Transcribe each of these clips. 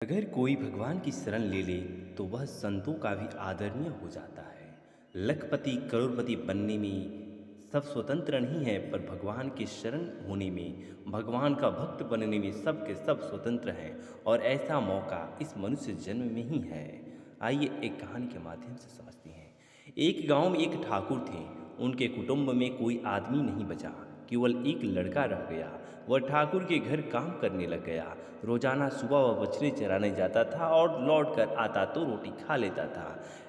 अगर कोई भगवान की शरण ले ले तो वह संतों का भी आदरणीय हो जाता है। लखपति करोड़पति बनने में सब स्वतंत्र नहीं है, पर भगवान की शरण होने में, भगवान का भक्त बनने में सब के सब स्वतंत्र हैं। और ऐसा मौका इस मनुष्य जन्म में ही है। आइए एक कहानी के माध्यम से समझते हैं। एक गांव में एक ठाकुर थे। उनके कुटुंब में कोई आदमी नहीं बचा, केवल एक लड़का रह गया। वह ठाकुर के घर काम करने लग गया। रोजाना सुबह वह बछड़े चराने जाता था और लौट कर आता तो रोटी खा लेता था।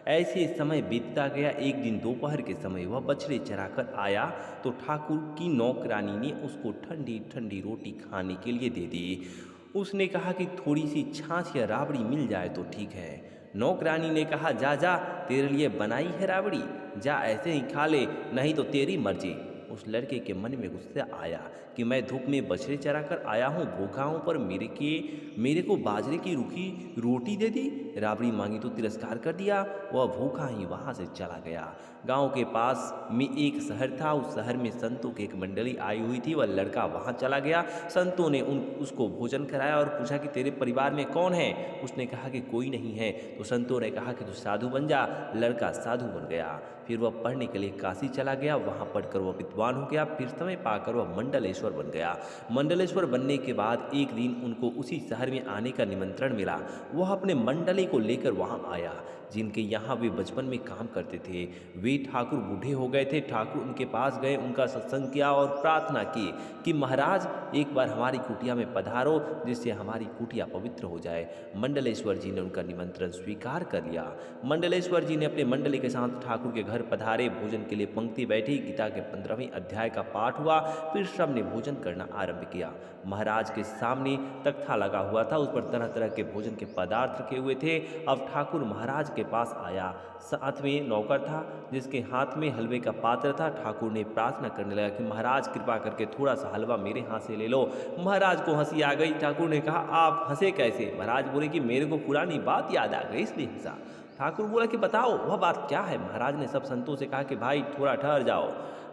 ऐसे समय बीतता गया। एक दिन दोपहर के समय वह बछड़े चराकर आया तो ठाकुर की नौकरानी ने उसको ठंडी ठंडी रोटी खाने के लिए दे दी। उसने कहा कि थोड़ी सी छाछ या राबड़ी मिल जाए तो ठीक है। नौकरानी ने कहा, जा जा, तेरे लिए बनाई है राबड़ी, जा ऐसे ही खा ले, नहीं तो तेरी मर्जी। उस लड़के के मन में गुस्सा आया कि मैं धूप में बछड़े चरा कर आया हूँ, भूखा हूँ, पर मेरे को बाजरे की रूखी रोटी दे दी, राबड़ी मांगी तो तिरस्कार कर दिया। वह भूखा ही वहाँ से चला गया। गांव के पास में एक शहर था। उस शहर में संतों की एक मंडली आई हुई थी। वह लड़का वहाँ चला गया। संतों ने उसको भोजन कराया और पूछा कि तेरे परिवार में कौन है। उसने कहा कि कोई नहीं है। तो संतों ने कहा कि तू साधु बन जा। लड़का साधु बन गया। फिर वह पढ़ने के लिए काशी चला गया। वहाँ पढ़कर वह विद्वान हो गया। फिर समय पाकर वह मंडलेश्वर बन गया। मंडलेश्वर बनने के बाद एक दिन उनको उसी शहर में आने का निमंत्रण मिला। वह अपने मंडली को लेकर वहाँ आया। जिनके यहाँ वे बचपन में काम करते थे, वे ठाकुर बूढ़े हो गए थे। ठाकुर उनके पास गए, उनका सत्संग किया और प्रार्थना की कि महाराज एक बार हमारी कुटिया में पधारो, जिससे हमारी कुटिया पवित्र हो जाए। मंडलेश्वर जी ने उनका निमंत्रण स्वीकार कर लिया। मंडलेश्वर जी ने अपने मंडली के साथ ठाकुर के घर पधारे। भोजन के लिए पंक्ति बैठी। गीता के 15वें अध्याय का पाठ हुआ। फिर सब ने भोजन करना आरंभ किया। महाराज के सामने तख्ता लगा हुआ था, उस पर तरह तरह के भोजन के पदार्थ रखे हुए थे। अब ठाकुर महाराज के पास आया। साथ में नौकर था जिसके हाथ में हलवे का पात्र था। ठाकुर ने प्रार्थना करने लगा कि महाराज कृपा करके थोड़ा सा हलवा मेरे हाथ से ले लो। महाराज को हंसी आ गई। ठाकुर ने कहा, आप हंसे कैसे? महाराज बोले कि मेरे को पुरानी बात याद आ गई इसलिए हंसा। ठाकुर बोला कि बताओ वह बात क्या है। महाराज ने सब संतों से कहा कि भाई थोड़ा ठहर जाओ,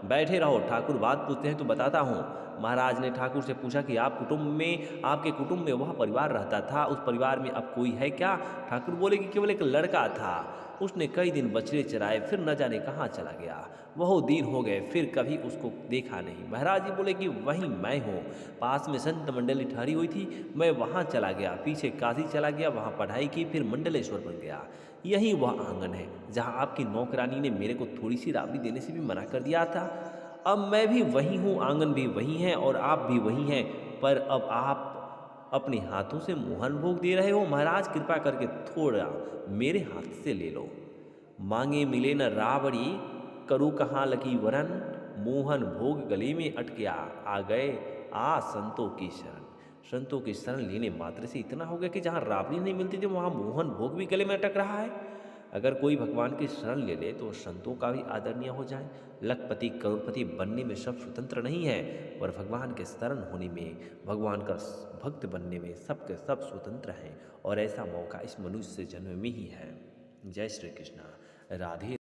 बैठे रहो, ठाकुर बात पूछते हैं तो बताता हूँ। महाराज ने ठाकुर से पूछा कि आपके कुटुंब में वह परिवार रहता था, उस परिवार में अब कोई है क्या? ठाकुर बोले कि केवल एक लड़का था, उसने कई दिन बछड़े चराए, फिर न जाने कहाँ चला गया। बहुत दिन हो गए, फिर कभी उसको देखा नहीं। महाराज जी बोले कि वही मैं हूँ। पास में संत मंडली ठहरी हुई थी, मैं वहाँ चला गया, पीछे काशी चला गया, वहाँ पढ़ाई की, फिर मंडलेश्वर बन गया। यही वह आंगन है जहाँ आपकी नौकरानी ने मेरे को थोड़ी सी राबड़ी देने से भी मना कर दिया था। अब मैं भी वही हूँ, आंगन भी वही है और आप भी वही हैं, पर अब आप अपने हाथों से मोहन भोग दे रहे हो। महाराज कृपा करके थोड़ा मेरे हाथ से ले लो। मांगे मिले न राबड़ी, करूँ कहाँ लकी वरन, मोहन भोग गले में अटकिया, आ गए आ संतों की शरण। संतों की शरण लेने मात्र से इतना हो गया कि जहाँ राबड़ी नहीं मिलती थी वहाँ मोहन भोग भी गले में अटक रहा है। अगर कोई भगवान की शरण ले ले तो संतों का भी आदरणीय हो जाए। लखपति करोड़पति बनने में सब स्वतंत्र नहीं है, पर भगवान के शरण होने में, भगवान का भक्त बनने में सबके सब स्वतंत्र हैं। और ऐसा मौका इस मनुष्य जन्म में ही है। जय श्री कृष्णा। राधे।